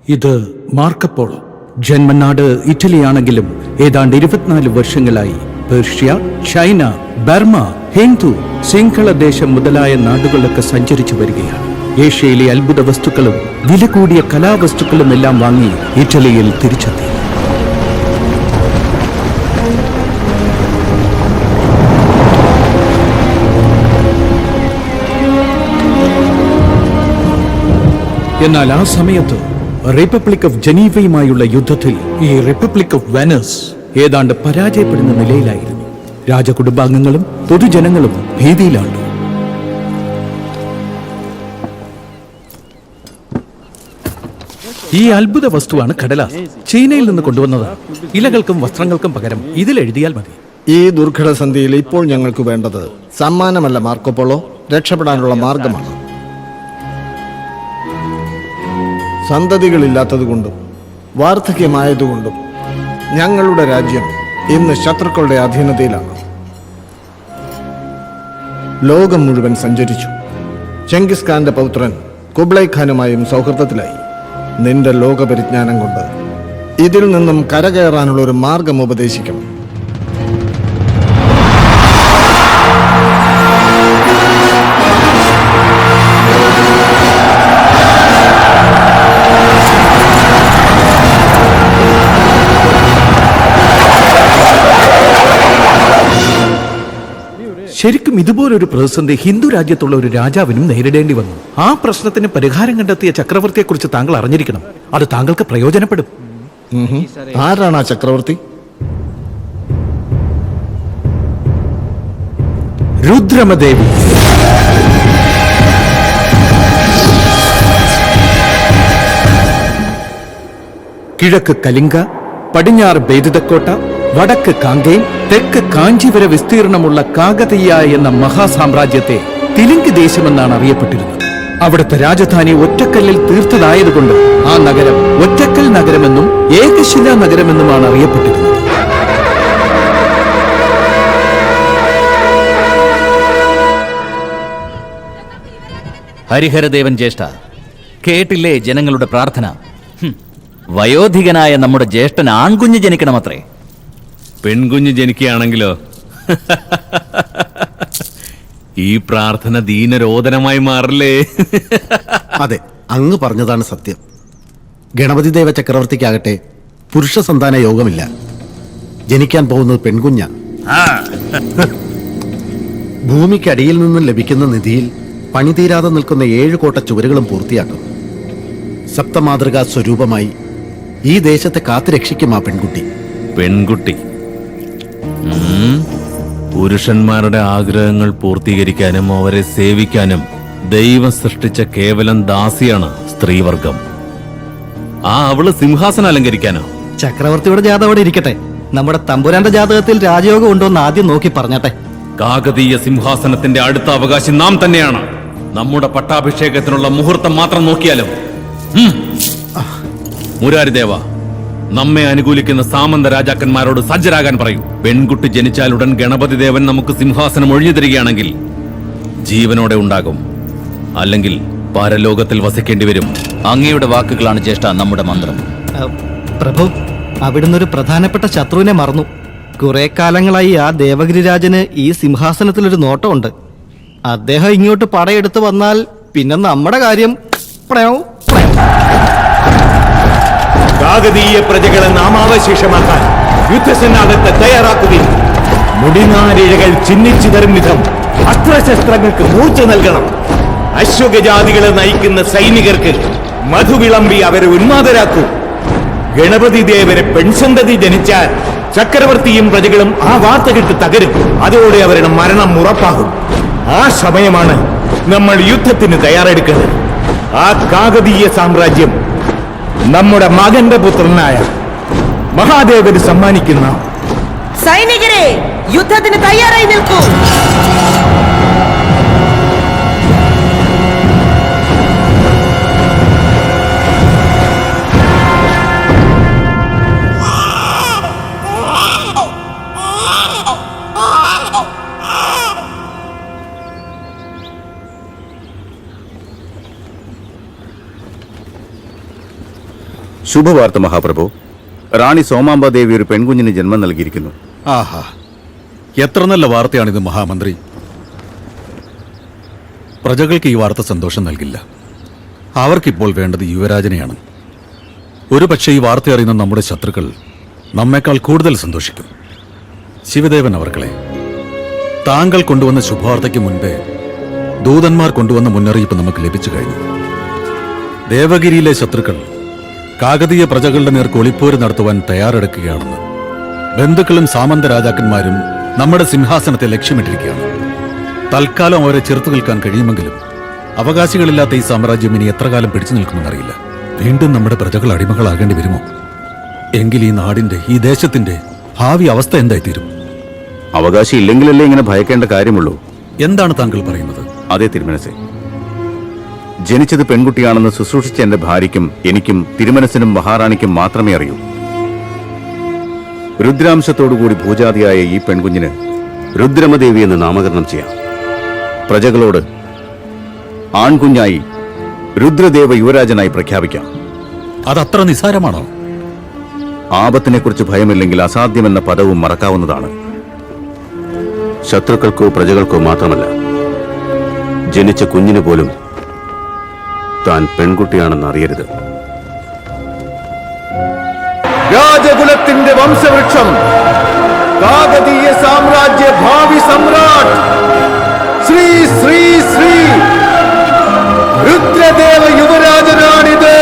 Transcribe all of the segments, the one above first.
ഇത് മാർക്കപ്പോളോ. ജന്മനാട് ഇറ്റലിയാണെങ്കിലും ഏതാണ്ട് 24 വർഷങ്ങളായി പേർഷ്യ, ചൈന, ബർമ, ഹിന്ദു, സിംഹളദേശം മുതലായ നാടുകളിലൊക്കെ സഞ്ചരിച്ചു വരികയാണ്. ഏഷ്യയിലെ അത്ഭുത വസ്തുക്കളും വില കൂടിയ കലാവസ്തുക്കളും എല്ലാം വാങ്ങി ഇറ്റലിയിൽ തിരിച്ചെത്തി. എന്നാൽ ആ സമയത്ത് റിപ്പബ്ലിക് ഓഫ് ജനീവയുമായുള്ള യുദ്ധത്തിൽ ഈ റിപ്പബ്ലിക് ഓഫ് വെനസ് ഏതാണ്ട് പരാജയപ്പെടുന്ന നിലയിലായിരുന്നു. രാജകുടുംബാംഗങ്ങളും പൊതുജനങ്ങളും ഭീതിയിലാണ്. ഈ അത്ഭുത വസ്തുവാണ് കടലാസ്. ചൈനയിൽ നിന്ന് കൊണ്ടുവന്നത്. ഇലകൾക്കും വസ്ത്രങ്ങൾക്കും പകരം ഇതിൽ എഴുതിയാൽ മതി. ഈ ദുർഘടസന്ധിയിൽ ഇപ്പോൾ ഞങ്ങൾക്ക് വേണ്ടത് സമ്മാനമല്ല മാർക്കോപോളോ, രക്ഷപ്പെടാനുള്ള മാർഗമാണ്. സന്തതികളില്ലാത്തതുകൊണ്ടും വാർദ്ധക്യമായതുകൊണ്ടും ഞങ്ങളുടെ രാജ്യം ഇന്ന് ശത്രുക്കളുടെ അധീനതയിലാണ്. ലോകം മുഴുവൻ സഞ്ചരിച്ചു. ചെങ്കിസ് ഖാന്റെ പൗത്രൻ കുബ്ലൈ ഖാനുമായും സൗഹൃദത്തിലായി. നിന്റെ ലോകപരിജ്ഞാനം കൊണ്ട് ഇതിൽ നിന്നും കരകയറാനുള്ള ഒരു മാർഗം ഉപദേശിക്കണം. ശരിക്കും ഇതുപോലൊരു പ്രതിസന്ധി ഹിന്ദു രാജ്യത്തുള്ള ഒരു രാജാവിനും നേരിടേണ്ടി വന്നു. ആ പ്രശ്നത്തിന് പരിഹാരം കണ്ടെത്തിയ ചക്രവർത്തിയെക്കുറിച്ച് താങ്കൾ അറിഞ്ഞിരിക്കണം. അത് താങ്കൾക്ക് പ്രയോജനപ്പെടും. ആരാണ് ആ ചക്രവർത്തി? രുദ്രമദേവി. കിഴക്ക് കലിംഗ, പടിഞ്ഞാറ് ബേദിതക്കോട്ട, വടക്ക് കാങ്കേയം, തെക്ക് കാഞ്ചി വരെ വിസ്തീർണമുള്ള കാകതീയ എന്ന മഹാസാമ്രാജ്യത്തെ തിലിങ്ക് ദേശമെന്നാണ് അറിയപ്പെട്ടിരുന്നത്. അവിടുത്തെ രാജധാനി ഒറ്റക്കല്ലിൽ തീർത്തതായതുകൊണ്ട് ആ നഗരം ഒറ്റക്കൽ നഗരമെന്നും ഏകശിലാ നഗരമെന്നുമാണ് അറിയപ്പെട്ടിരുന്നത്. ഹരിഹരദേവൻ ജ്യേഷ്ഠ, കേട്ടില്ലേ ജനങ്ങളുടെ പ്രാർത്ഥന? വയോധികനായ നമ്മുടെ ജ്യേഷ്ഠൻ ആൺകുഞ്ഞ് ജനിക്കണമത്രേ. പെൺകുഞ്ഞ് ജനിക്കുകയാണെങ്കിലോ? ഈ പ്രാർത്ഥന ദീനരോധനമായി മാറില്ലേ? അതെ, അങ്ങ് പറഞ്ഞതാണ് സത്യം. ഗണപതി ദേവ ചക്രവർത്തിക്കാകട്ടെ പുരുഷ സന്താന യോഗമില്ല. ജനിക്കാൻ പോകുന്നത് പെൺകുഞ്ഞ. ഭൂമിക്കടിയിൽ നിന്നും ലഭിക്കുന്ന നിധിയിൽ പണിതീരാതെ നിൽക്കുന്ന 7 കോട്ട ചുവരുകളും പൂർത്തിയാക്കും. സപ്തമാതൃകാ സ്വരൂപമായി ഈ ദേശത്തെ കാത്തുരക്ഷിക്കും ആ പെൺകുട്ടി. പെൺകുട്ടി പുരുഷന്മാരുടെ ആഗ്രഹങ്ങൾ പൂർത്തീകരിക്കാനും അവരെ സേവിക്കാനും ദൈവം സൃഷ്ടിച്ച കേവലം ദാസിയാണ് സ്ത്രീവർഗം. അവള് സിംഹാസനം അലങ്കരിക്കാനോ? ചക്രവർത്തിയുടെ ജാതകം അവിടെ ഇരിക്കട്ടെ. നമ്മുടെ തമ്പുരാന്റെ ജാതകത്തിൽ രാജയോഗം ഉണ്ടോന്ന് ആദ്യം നോക്കി പറഞ്ഞട്ടെ. കാകതീയ സിംഹാസനത്തിന്റെ അടുത്ത അവകാശി നാം തന്നെയാണ്. നമ്മുടെ പട്ടാഭിഷേകത്തിനുള്ള മുഹൂർത്തം മാത്രം നോക്കിയാലും. മുരാരിദേവ, നമ്മെ അനുകൂലിക്കുന്ന സാമന്ത രാജാക്കന്മാരോട് സജ്ജരാകാൻ പറയൂ. പെൺകുട്ടി ജനിച്ചാലുടൻ ഗണപതി ദേവൻ നമുക്ക് സിംഹാസനം ഒഴിഞ്ഞു തരികയാണെങ്കിൽ ജീവനോടെ ഉണ്ടാകും, അല്ലെങ്കിൽ പരലോകത്തിൽ വസിക്കേണ്ടി വരും. അങ്ങയുടെ വാക്കുകളാണ് ജ്യേഷ്ഠ നമ്മുടെ മന്ത്രം. പ്രഭു, അവിടുന്ന് ഒരു പ്രധാനപ്പെട്ട ശത്രുവിനെ മറന്നു. കുറെ കാലങ്ങളായി ആ ദേവഗിരിരാജന് ഈ സിംഹാസനത്തിലൊരു നോട്ടമുണ്ട്. അദ്ദേഹം ഇങ്ങോട്ട് പടയെടുത്ത് വന്നാൽ പിന്നെ നമ്മുടെ കാര്യം കാകതീയ പ്രജകളെ നാമാവശേഷമാക്കാൻ യുദ്ധസന്നാഹത്തെ തയ്യാറാക്കുകയും മുടിനാരിഴകൾ ചിഹ്നിച്ചു തരും വിധം അസ്ത്രശസ്ത്രങ്ങൾക്ക് മൂർച്ച നൽകണം. അശ്വഗജാതികളെ നയിക്കുന്ന സൈനികർക്ക് മധുവിളമ്പി അവരെ ഉന്മാദരാക്കൂ. ഗണപതി ദേവരെ പെൺസന്തതി ജനിച്ചാൽ ചക്രവർത്തിയും പ്രജകളും ആ വാർത്ത കേട്ട് തകരും. അതോടെ അവരുടെ മരണം ഉറപ്പാകും. ആ സമയമാണ് നമ്മൾ യുദ്ധത്തിന് തയ്യാറെടുക്കുന്നത്. ആ കാകതീയ സാമ്രാജ്യം നമ്മുടെ മകന്റെ പുത്രനായ മഹാദേവന് സമ്മാനിക്കുന്ന. സൈനികരെ, യുദ്ധത്തിന് തയ്യാറായി നിൽക്കൂ. ശുഭവാർത്ത മഹാപ്രഭു. റാണി സോമാംബാദേവി ഒരു പെൺകുഞ്ഞിന് ജന്മം നൽകിയിരിക്കുന്നു. ആഹാ, എത്ര നല്ല വാർത്തയാണിത് മഹാമന്ത്രി. പ്രജകൾക്ക് ഈ വാർത്ത സന്തോഷം നൽകില്ല. അവർക്കിപ്പോൾ വേണ്ടത് യുവരാജനെയാണ്. ഒരു പക്ഷേ ഈ വാർത്ത അറിയുന്ന നമ്മുടെ ശത്രുക്കൾ നമ്മേക്കാൾ കൂടുതൽ സന്തോഷിക്കും. ശിവദേവൻ അവർകളെ, താങ്കൾ കൊണ്ടുവന്ന ശുഭവാർത്തയ്ക്ക് മുൻപേ ദൂതന്മാർ കൊണ്ടുവന്ന മുന്നറിയിപ്പ് നമുക്ക് ലഭിച്ചു കഴിഞ്ഞു. ദേവഗിരിയിലെ ശത്രുക്കൾ കാകതീയ പ്രജകളുടെ നേർക്ക് ഒളിപ്പോര് നടത്തുവാൻ തയ്യാറെടുക്കുകയാണെന്ന്. ബന്ധുക്കളും സാമന്ത രാജാക്കന്മാരും നമ്മുടെ സിംഹാസനത്തെ ലക്ഷ്യമിട്ടിരിക്കുകയാണ്. തൽക്കാലം അവരെ ചെറുത്തു നിൽക്കാൻ കഴിയുമെങ്കിലും അവകാശികളില്ലാത്ത ഈ സാമ്രാജ്യം ഇനി എത്ര കാലം പിടിച്ചു നിൽക്കുമെന്നറിയില്ല. വീണ്ടും നമ്മുടെ പ്രജകൾ അടിമകളാകേണ്ടി വരുമോ? എങ്കിൽ ഈ നാടിന്റെ, ഈ ദേശത്തിന്റെ ഭാവി അവസ്ഥ എന്തായിത്തീരും? അവകാശം ഇല്ലെങ്കിലല്ലേ ഇങ്ങനെ ഭയക്കേണ്ട കാര്യമുള്ളൂ. എന്താണ് താങ്കൾ പറയുന്നത്? അതേ തിരുമനസേ, ജനിച്ചത് പെൺകുട്ടിയാണെന്ന് ശുശ്രൂഷിച്ച എന്റെ ഭാര്യയ്ക്കും എനിക്കും തിരുമനസിനും മഹാറാണിക്കും മാത്രമേ അറിയൂ. രുദ്രാംശത്തോടുകൂടി ഭൂജാതിയായ ഈ പെൺകുഞ്ഞിന് രുദ്രമദേവി എന്ന് നാമകരണം ചെയ്യാം. പ്രജകളോട് ആൺകുഞ്ഞായി രുദ്രദേവ യുവരാജനായി പ്രഖ്യാപിക്കാം. അതത്ര നിസ്സാരമാണോ? ആപത്തിനെക്കുറിച്ച് ഭയമില്ലെങ്കിൽ അസാധ്യമെന്ന പദവും മറക്കാവുന്നതാണ്. ശത്രുക്കൾക്കോ പ്രജകൾക്കോ മാത്രമല്ല, ജനിച്ച കുഞ്ഞിന് പോലും താൻ പെൺകുട്ടിയാണെന്ന് അറിയരുത്. രാജകുലത്തിന്റെ വംശവൃക്ഷം, കാകതീയ സാമ്രാജ്യ ഭാവി സമ്രാട്ട് ശ്രീ ശ്രീ ശ്രീ രുദ്രദേവ യുവരാജനാണിത്.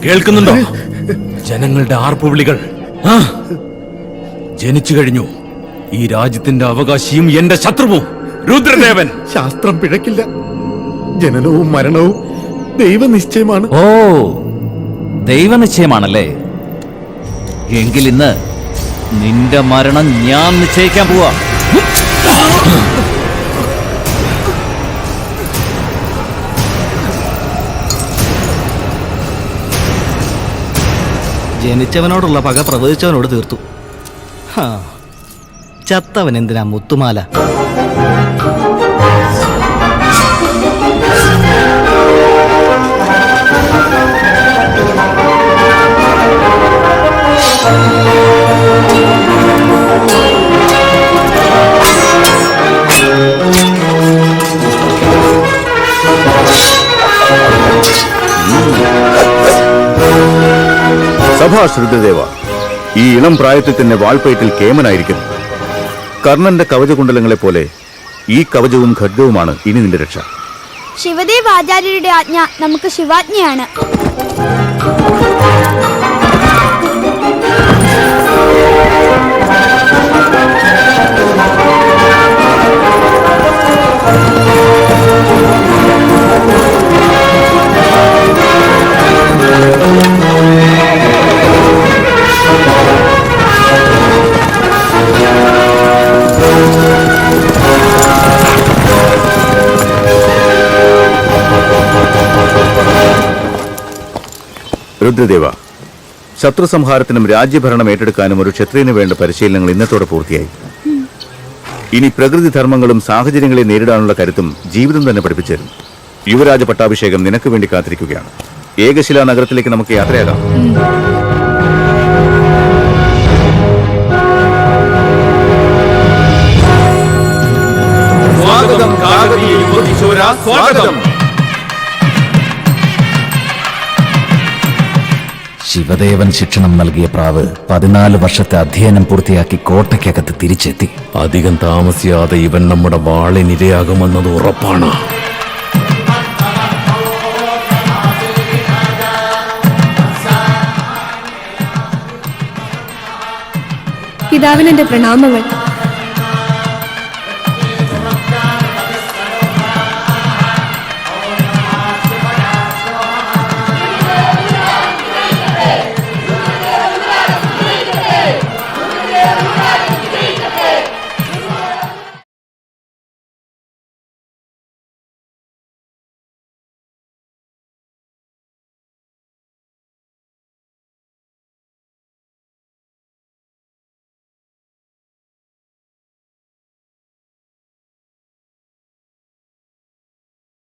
കേൾക്കുന്നുണ്ടോ ജനങ്ങളുടെ ആർപ്പുവിളികൾ? ജനിച്ചു കഴിഞ്ഞു ഈ രാജ്യത്തിന്റെ അവകാശിയും എന്റെ ശത്രുവും രുദ്രദേവൻ. ശാസ്ത്രം പിഴക്കില്ല. ജനനവും മരണവും ദൈവനിശ്ചയമാണ്. ഓ, ദൈവനിശ്ചയമാണല്ലേ? എങ്കിൽ ഇന്ന് നിന്റെ മരണം ഞാൻ നിശ്ചയിക്കാൻ പോവാ. ജനിച്ചവനോടുള്ള പക പ്രവചിച്ചവനോട് തീർത്തു. ചത്തവൻ എന്തിനാ മുത്തുമാല? സഭാഷ് രുദ്രദേവ, ഈ ഇളം പ്രായത്തിൽ തന്നെ വാൾപ്പയറ്റിൽ കേമനായിരിക്കുന്നു. കർണന്റെ കവചകുണ്ടലങ്ങളെ പോലെ ഈ കവചവും ഖഡ്ഗവുമാണ് ഇനി നിന്റെ രക്ഷ. ശിവദേവ് ആചാര്യരുടെ ആജ്ഞ നമുക്ക് ശിവാജ്ഞയാണ്. രുദ്രദേവ, ശത്രുസംഹാരത്തിനും രാജ്യഭരണം ഏറ്റെടുക്കാനും ഒരു ക്ഷത്രിയന് വേണ്ട പരിശീലനങ്ങൾ ഇന്നത്തോടെ പൂർത്തിയായി. ഇനി പ്രകൃതി ധർമ്മങ്ങളും സാഹചര്യങ്ങളെ നേരിടാനുള്ള കരുത്തും ജീവിതം തന്നെ പഠിപ്പിച്ചേരും. യുവരാജ പട്ടാഭിഷേകം നിനക്ക് വേണ്ടി കാത്തിരിക്കുകയാണ്. ഏകശിലാ നഗരത്തിലേക്ക് നമുക്ക് യാത്രയാകാം. സ്വാഗതം കാകതീയ യുവകിശോര, സ്വാഗതം. ശിവദേവൻ ശിക്ഷണം നൽകിയ പ്രാവ് 14 വർഷത്തെ അധ്യയനം പൂർത്തിയാക്കി കോട്ടയ്ക്കകത്ത് തിരിച്ചെത്തി. അധികം താമസിയാതെ ഇവൻ നമ്മുടെ വാളിനിരയാകുമെന്നത് ഉറപ്പാണ്. പിതാവിനെന്റെ പ്രണാമങ്ങൾ.